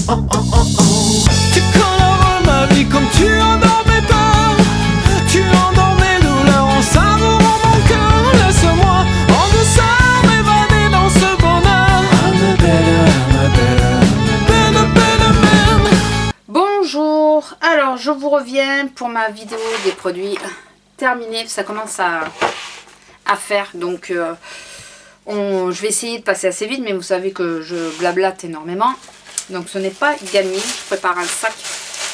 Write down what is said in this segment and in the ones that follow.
Tu colores ma vie comme tu endormais pas. Tu endormais douleur en savourant mon cœur. Laisse-moi en douceur m'évader dans ce bonheur. I'm a better man. Bonjour, alors je vous reviens pour ma vidéo des produits terminés. Ça commence à faire, donc je vais essayer de passer assez vite, mais vous savez que je blablate énormément. Donc ce n'est pas gagné, je prépare un sac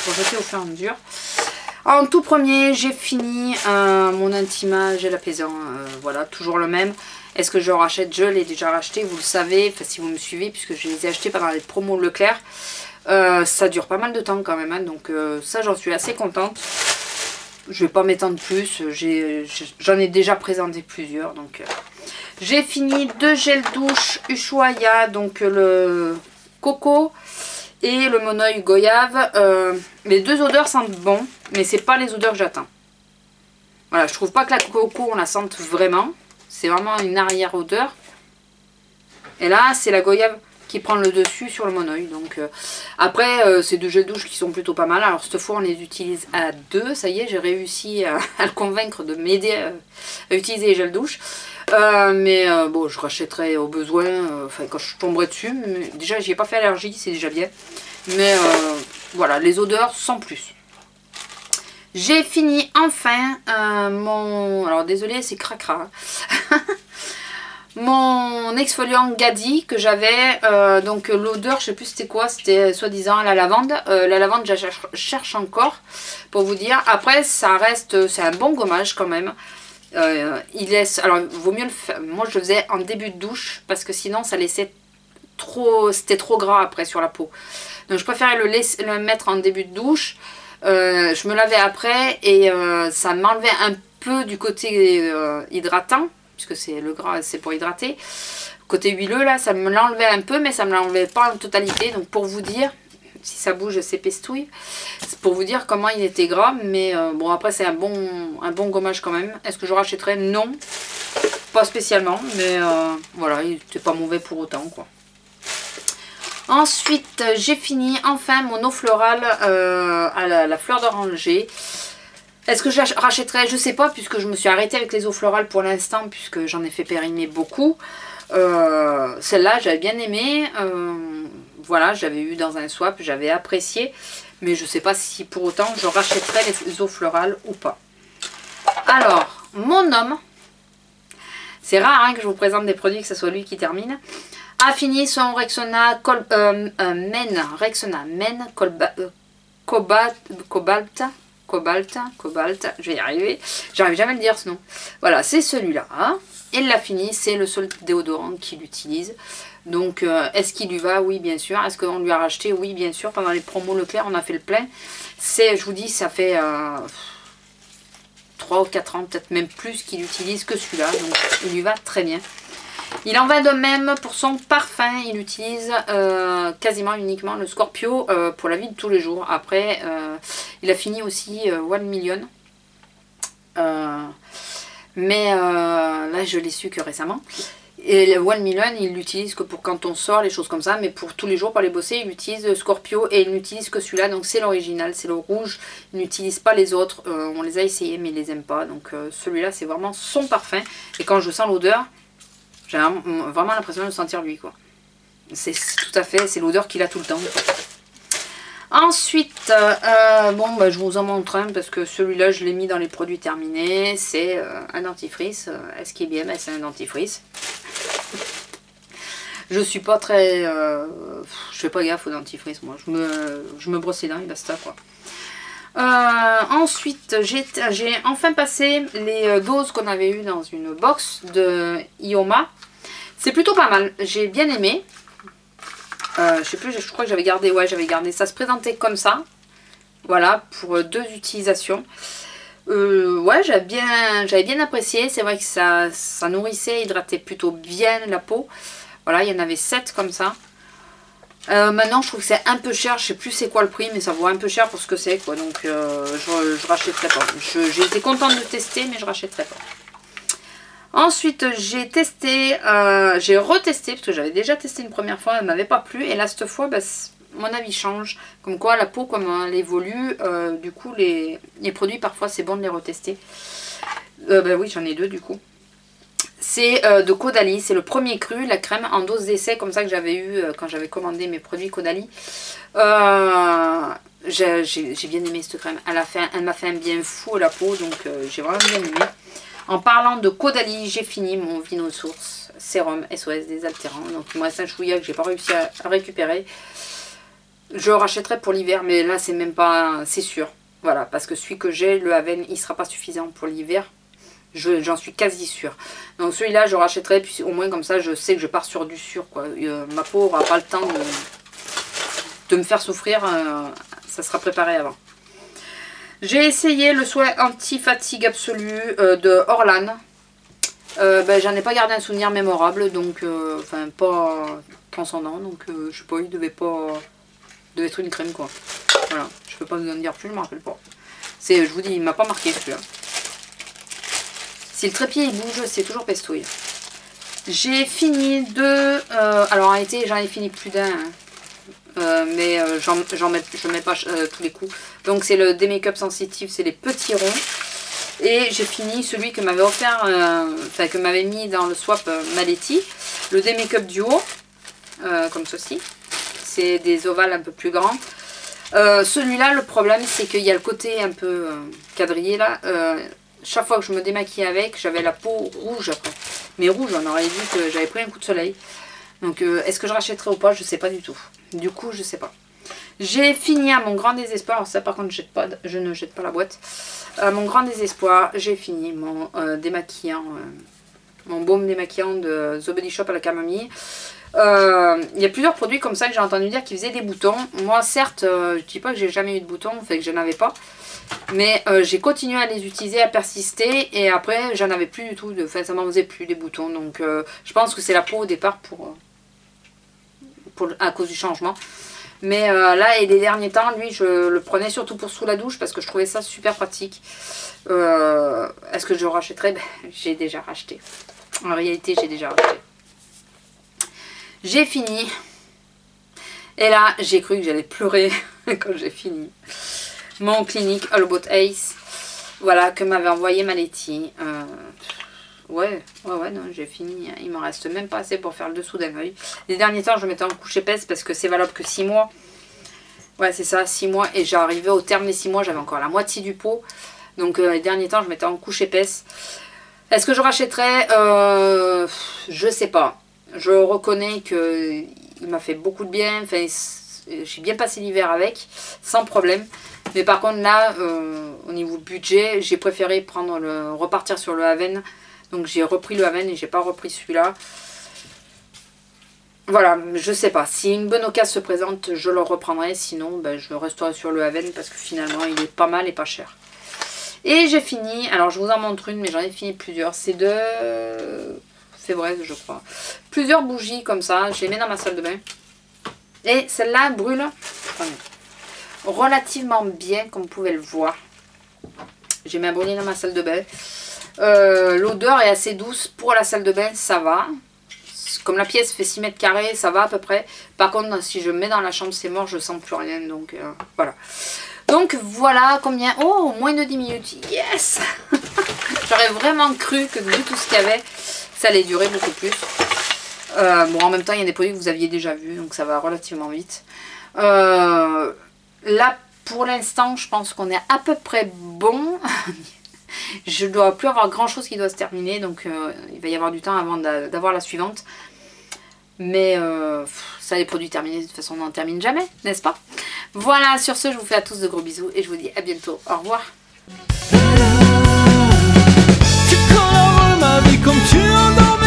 pour jeter au fur et à mesure. En tout premier, j'ai fini mon Intima gel apaisant, voilà, toujours le même. Est-ce que je le rachète? Je l'ai déjà racheté, vous le savez, enfin, si vous me suivez, puisque je les ai achetés pendant les promos Leclerc. Ça dure pas mal de temps quand même, hein, donc ça j'en suis assez contente. Je vais pas m'étendre plus, j'en ai déjà présenté plusieurs. Donc j'ai fini 2 gels douche Ushuaïa, donc le coco et le monoeil goyave. Les deux odeurs sentent bon, mais c'est pas les odeurs que j'attends. Voilà, je trouve pas que la coco on la sente vraiment. C'est vraiment une arrière odeur. Et là c'est la goyave qui prend le dessus sur le monoeil. Donc après c'est 2 gels douche qui sont plutôt pas mal. Alors cette fois on les utilise à 2. Ça y est, j'ai réussi à le convaincre de m'aider à utiliser les gels douche. Mais bon, je rachèterai au besoin, enfin quand je tomberai dessus. Mais déjà j'y ai pas fait allergie, c'est déjà bien. Mais voilà, les odeurs sans plus. J'ai fini enfin mon... Alors désolé, c'est cracra. Mon exfoliant Gadi que j'avais, donc l'odeur, je sais plus c'était quoi, c'était soi-disant la lavande. La lavande, je cherche encore pour vous dire. Après, ça reste, c'est un bon gommage quand même. Il laisse, alors vaut mieux le faire. Moi, je le faisais en début de douche parce que sinon, ça laissait trop, c'était trop gras après sur la peau. Donc, je préférais le mettre en début de douche. Je me lavais après et ça m'enlevait un peu du côté hydratant. Puisque c'est le gras, c'est pour hydrater. Côté huileux là, ça me l'enlevait un peu, mais ça me l'enlevait pas en totalité. Donc pour vous dire, si ça bouge, c'est pestouille. C'est pour vous dire comment il était gras. Mais bon, après c'est un bon gommage quand même. Est-ce que je rachèterais? Non, pas spécialement. Mais voilà, il n'était pas mauvais pour autant quoi. Ensuite, j'ai fini enfin mon eau florale à la fleur d'oranger. Est-ce que je rachèterais? Je sais pas, puisque je me suis arrêtée avec les eaux florales pour l'instant, puisque j'en ai fait périmer beaucoup. Celle-là, j'avais bien aimé. Voilà, j'avais eu dans un swap, j'avais apprécié. Mais je sais pas si pour autant je rachèterais les eaux florales ou pas. Alors, mon homme, c'est rare hein, que je vous présente des produits, que ce soit lui qui termine, a fini son Rexona Men Cobalt, je vais y arriver, j'arrive jamais à le dire ce nom. Voilà, c'est celui-là, hein. Il l'a fini, c'est le seul déodorant qu'il utilise. Donc, est-ce qu'il lui va? Oui, bien sûr. Est-ce qu'on lui a racheté? Oui, bien sûr. Pendant les promos Leclerc, on a fait le plein. C'est, je vous dis, ça fait 3 ou 4 ans, peut-être même plus qu'il utilise que celui-là. Donc, il lui va très bien. Il en va de même pour son parfum, il utilise quasiment uniquement le Scorpio pour la vie de tous les jours. Après, il a fini aussi 1 Million. Mais là, je l'ai su que récemment. Et le 1 Million, il l'utilise que pour quand on sort, les choses comme ça. Mais pour tous les jours, pour aller bosser, il utilise le Scorpio et il n'utilise que celui-là. Donc c'est l'original, c'est le rouge. Il n'utilise pas les autres. On les a essayés, mais il les aime pas. Donc celui-là, c'est vraiment son parfum. Et quand je sens l'odeur... j'ai vraiment l'impression de sentir lui quoi. C'est tout à fait, c'est l'odeur qu'il a tout le temps. Ensuite, bon bah, je vous en montre un parce que celui-là je l'ai mis dans les produits terminés. C'est un dentifrice. Est-ce qu'il est bien? C'est un dentifrice. Je suis pas très... je fais pas gaffe au dentifrice moi. Je me brosse les dents et basta quoi. Ensuite, j'ai enfin passé les doses qu'on avait eues dans une box de Ioma. C'est plutôt pas mal, j'ai bien aimé. Je sais plus, je crois que j'avais gardé, ouais j'avais gardé. Ça se présentait comme ça. Voilà, pour 2 utilisations. Ouais, j'avais bien apprécié. C'est vrai que ça nourrissait, hydratait plutôt bien la peau. Voilà, il y en avait 7 comme ça. Maintenant je trouve que c'est un peu cher, je sais plus c'est quoi le prix mais ça vaut un peu cher pour ce que c'est quoi, donc je rachèterai pas. J'ai été contente de tester mais je rachèterai pas. Ensuite j'ai testé, j'ai retesté parce que j'avais déjà testé une première fois, elle m'avait pas plu et là cette fois bah, mon avis change. Comme quoi la peau, comme elle évolue, du coup les produits parfois c'est bon de les retester. Bah oui, j'en ai 2 du coup. C'est de Caudalie, c'est le premier cru, la crème en dose d'essai comme ça que j'avais eu quand j'avais commandé mes produits Caudalie. J'ai bien aimé cette crème, elle m'a fait un bien fou à la peau, donc j'ai vraiment bien aimé. En parlant de Caudalie, j'ai fini mon Vino Source sérum SOS désaltérant. Donc il me reste un chouïa que j'ai pas réussi à récupérer. Je le rachèterai pour l'hiver, mais là c'est même pas, c'est sûr. Voilà, parce que celui que j'ai, le Haven, il sera pas suffisant pour l'hiver. J'en suis quasi sûre. Donc celui-là je rachèterai, puis au moins comme ça je sais que je pars sur du sûr, quoi. Ma peau aura pas le temps de me faire souffrir, ça sera préparé avant. J'ai essayé le soin anti-fatigue absolu de Orlan. J'en ai pas gardé un souvenir mémorable, donc enfin pas transcendant, donc je sais pas, il devait être une crème quoi. Voilà, je peux pas vous en dire plus, je me rappelle pas. Je vous dis, il m'a pas marqué celui-là. Si le trépied il bouge, c'est toujours pestouille. J'ai fini alors en été j'en ai fini plus d'un. Mais je mets pas tous les coups. Donc c'est le D-Make-up Sensitive, c'est les petits ronds. Et j'ai fini celui que m'avait offert, que m'avait mis dans le swap Maletti, le D-Make-up Duo, comme ceci. C'est des ovales un peu plus grands. Celui-là, le problème c'est qu'il y a le côté un peu quadrillé là. Chaque fois que je me démaquillais avec, j'avais la peau rouge après. Mais rouge, on aurait dit que j'avais pris un coup de soleil. Donc est-ce que je rachèterai ou pas? Je sais pas du tout. Du coup je sais pas. J'ai fini à mon grand désespoir. Alors ça par contre je ne jette pas la boîte. À mon grand désespoir, j'ai fini mon démaquillant. Mon baume démaquillant de The Body Shop à la camomille. Il y a plusieurs produits comme ça que j'ai entendu dire qui faisaient des boutons. Moi certes je dis pas que j'ai jamais eu de boutons, fait que je n'avais pas. Mais j'ai continué à les utiliser, à persister. Et après j'en avais plus du tout. Enfin ça m'en faisait plus des boutons. Donc je pense que c'est la peau au départ à cause du changement. Mais là et les derniers temps, lui je le prenais surtout pour sous la douche parce que je trouvais ça super pratique. Est-ce que je rachèterai? J'ai déjà racheté. En réalité j'ai déjà racheté. J'ai fini. Et là j'ai cru que j'allais pleurer quand j'ai fini. Mon Clinique All About Ace. Voilà, que m'avait envoyé Maletti. Ouais, non, j'ai fini. Il me reste même pas assez pour faire le dessous d'un œil. Les derniers temps, je mettais en couche épaisse parce que c'est valable que 6 mois. Ouais, c'est ça, 6 mois. Et j'arrivais au terme des 6 mois, j'avais encore la moitié du pot. Donc, les derniers temps, je mettais en couche épaisse. Est-ce que je rachèterais? Je sais pas. Je reconnais qu'il m'a fait beaucoup de bien. Enfin, j'ai bien passé l'hiver avec, sans problème. Mais par contre, là, au niveau budget, j'ai préféré repartir sur le Haven. Donc j'ai repris le Haven et j'ai pas repris celui-là. Voilà, je sais pas. Si une bonne occasion se présente, je le reprendrai. Sinon, je resterai sur le Haven parce que finalement, il est pas mal et pas cher. Et j'ai fini. Alors, je vous en montre une, mais j'en ai fini plusieurs. C'est de Fébreze, je crois. Plusieurs bougies comme ça. Je les mets dans ma salle de bain. Et celle-là brûle relativement bien, comme vous pouvez le voir. J'ai mis un brûlé dans ma salle de bain. L'odeur est assez douce pour la salle de bain, ça va. Comme la pièce fait 6 mètres carrés, ça va à peu près. Par contre, si je mets dans la chambre, c'est mort, je sens plus rien. Donc voilà. Donc voilà combien. Oh, moins de 10 minutes. Yes. J'aurais vraiment cru que vu tout ce qu'il y avait, ça allait durer beaucoup plus. Bon, en même temps, il y a des produits que vous aviez déjà vus, donc ça va relativement vite. Là, pour l'instant, je pense qu'on est à peu près bon. Je ne dois plus avoir grand chose qui doit se terminer, donc il va y avoir du temps avant d'avoir la suivante. Mais ça, les produits terminés, de toute façon, on n'en termine jamais, n'est-ce pas? Voilà, sur ce, je vous fais à tous de gros bisous et je vous dis à bientôt. Au revoir. Tu colores ma vie comme tu endors.